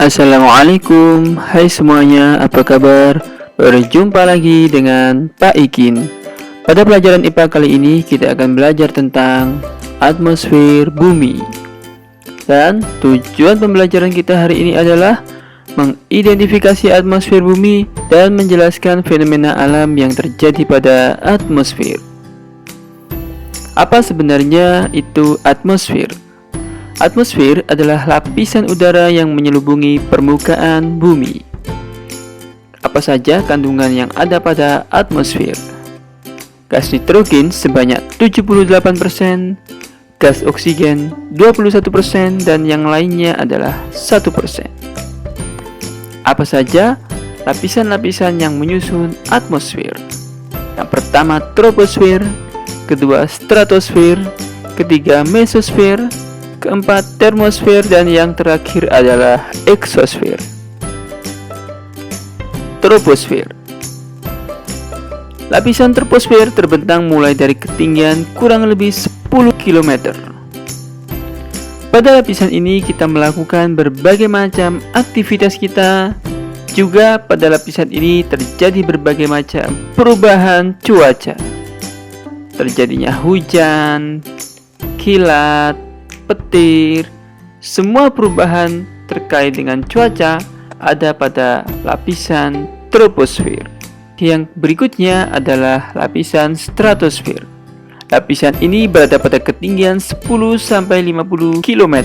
Assalamualaikum, hai semuanya, apa kabar? Berjumpa lagi dengan Pak Ikin. Pada pelajaran IPA kali ini kita akan belajar tentang atmosfer bumi. Dan tujuan pembelajaran kita hari ini adalah mengidentifikasi atmosfer bumi dan menjelaskan fenomena alam yang terjadi pada atmosfer. Apa sebenarnya itu atmosfer? Atmosfer adalah lapisan udara yang menyelubungi permukaan bumi. Apa saja kandungan yang ada pada atmosfer? Gas nitrogen sebanyak 78%, gas oksigen 21%, dan yang lainnya adalah 1%. Apa saja lapisan-lapisan yang menyusun atmosfer? Yang pertama troposfer, kedua stratosfer, ketiga mesosfer, keempat termosfer, dan yang terakhir adalah eksosfer. Troposfer. Lapisan troposfer terbentang mulai dari ketinggian kurang lebih 10 km. Pada lapisan ini kita melakukan berbagai macam aktivitas kita. Juga pada lapisan ini terjadi berbagai macam perubahan cuaca. Terjadinya hujan, kilat, petir, semua perubahan terkait dengan cuaca ada pada lapisan troposfer. Yang berikutnya adalah lapisan stratosfer. Lapisan ini berada pada ketinggian 10-50 km.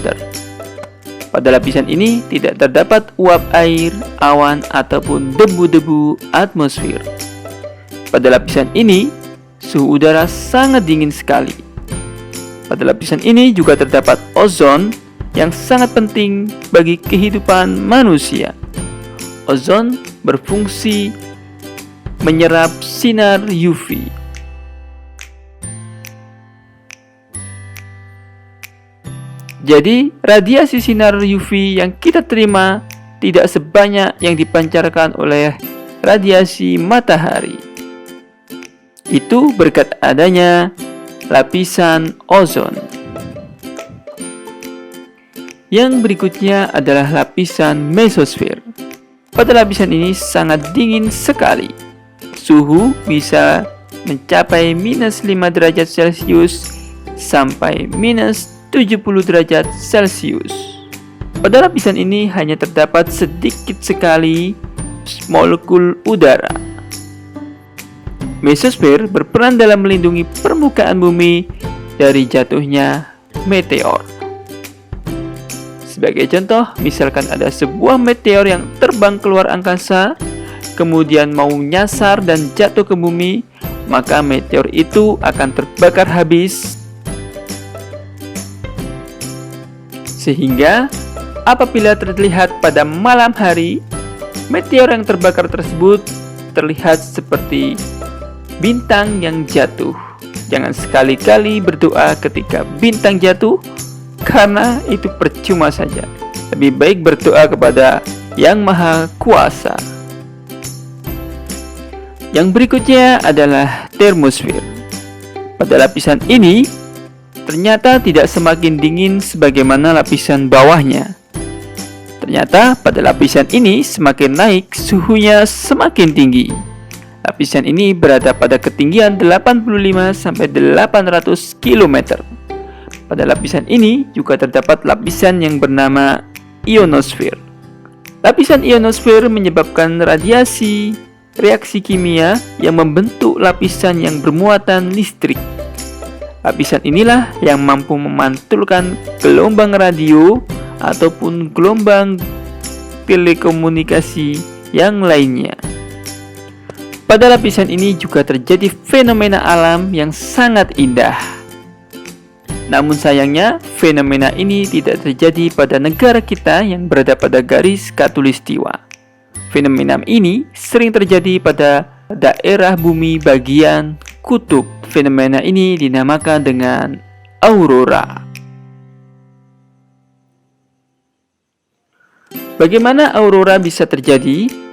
Pada lapisan ini tidak terdapat uap air, awan, ataupun debu-debu atmosfer. Pada lapisan ini, suhu udara sangat dingin sekali. Pada lapisan ini juga terdapat ozon yang sangat penting bagi kehidupan manusia. Ozon berfungsi menyerap sinar UV. Jadi, radiasi sinar UV yang kita terima tidak sebanyak yang dipancarkan oleh radiasi matahari. Itu berkat adanya lapisan ozon. Yang berikutnya adalah lapisan mesosfer. Pada lapisan ini sangat dingin sekali. Suhu bisa mencapai -5 derajat Celcius sampai -70 derajat Celcius. Pada lapisan ini hanya terdapat sedikit sekali molekul udara. Mesosfer berperan dalam melindungi permukaan bumi dari jatuhnya meteor. Sebagai contoh, misalkan ada sebuah meteor yang terbang keluar angkasa, kemudian mau nyasar dan jatuh ke bumi, maka meteor itu akan terbakar habis. Sehingga apabila terlihat pada malam hari, meteor yang terbakar tersebut terlihat seperti bintang yang jatuh. Jangan sekali-kali berdoa ketika bintang jatuh, karena itu percuma saja. Lebih baik berdoa kepada Yang Maha Kuasa. Yang berikutnya adalah termosfer. Pada lapisan ini ternyata tidak semakin dingin sebagaimana lapisan bawahnya. Ternyata pada lapisan ini semakin naik suhunya semakin tinggi. Lapisan ini berada pada ketinggian 85-800 km. Pada lapisan ini juga terdapat lapisan yang bernama ionosfer. Lapisan ionosfer menyebabkan radiasi reaksi kimia yang membentuk lapisan yang bermuatan listrik. Lapisan inilah yang mampu memantulkan gelombang radio ataupun gelombang telekomunikasi yang lainnya. Pada lapisan ini juga terjadi fenomena alam yang sangat indah. Namun sayangnya, fenomena ini tidak terjadi pada negara kita yang berada pada garis khatulistiwa. Fenomena ini sering terjadi pada daerah bumi bagian kutub. Fenomena ini dinamakan dengan aurora. Bagaimana aurora bisa terjadi?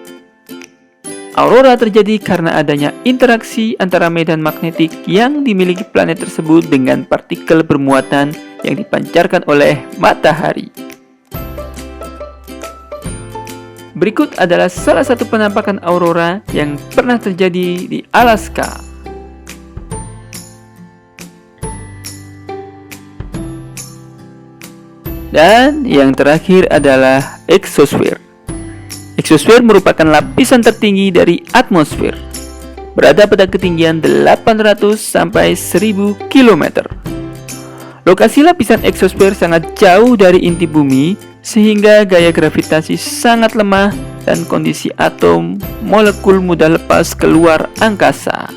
Aurora terjadi karena adanya interaksi antara medan magnetik yang dimiliki planet tersebut dengan partikel bermuatan yang dipancarkan oleh matahari. Berikut adalah salah satu penampakan aurora yang pernah terjadi di Alaska. Dan yang terakhir adalah exosphere. Exosphere merupakan lapisan tertinggi dari atmosfer, berada pada ketinggian 800 sampai 1000 km. Lokasi lapisan exosphere sangat jauh dari inti bumi, sehingga gaya gravitasi sangat lemah dan kondisi atom molekul mudah lepas keluar angkasa.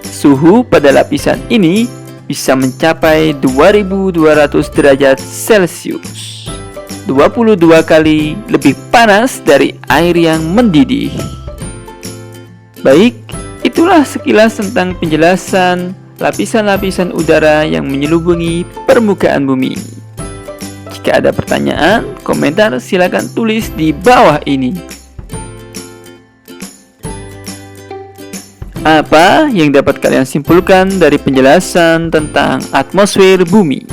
Suhu pada lapisan ini bisa mencapai 2200 derajat Celcius, 22 kali lebih panas dari air yang mendidih. Baik, itulah sekilas tentang penjelasan lapisan-lapisan udara yang menyelubungi permukaan bumi. Jika ada pertanyaan, komentar silakan tulis di bawah ini. Apa yang dapat kalian simpulkan dari penjelasan tentang atmosfer bumi?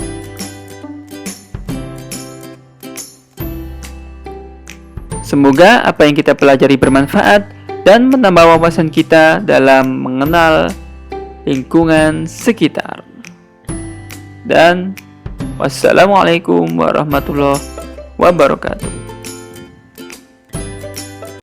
Semoga apa yang kita pelajari bermanfaat dan menambah wawasan kita dalam mengenal lingkungan sekitar. Dan wassalamualaikum warahmatullahi wabarakatuh.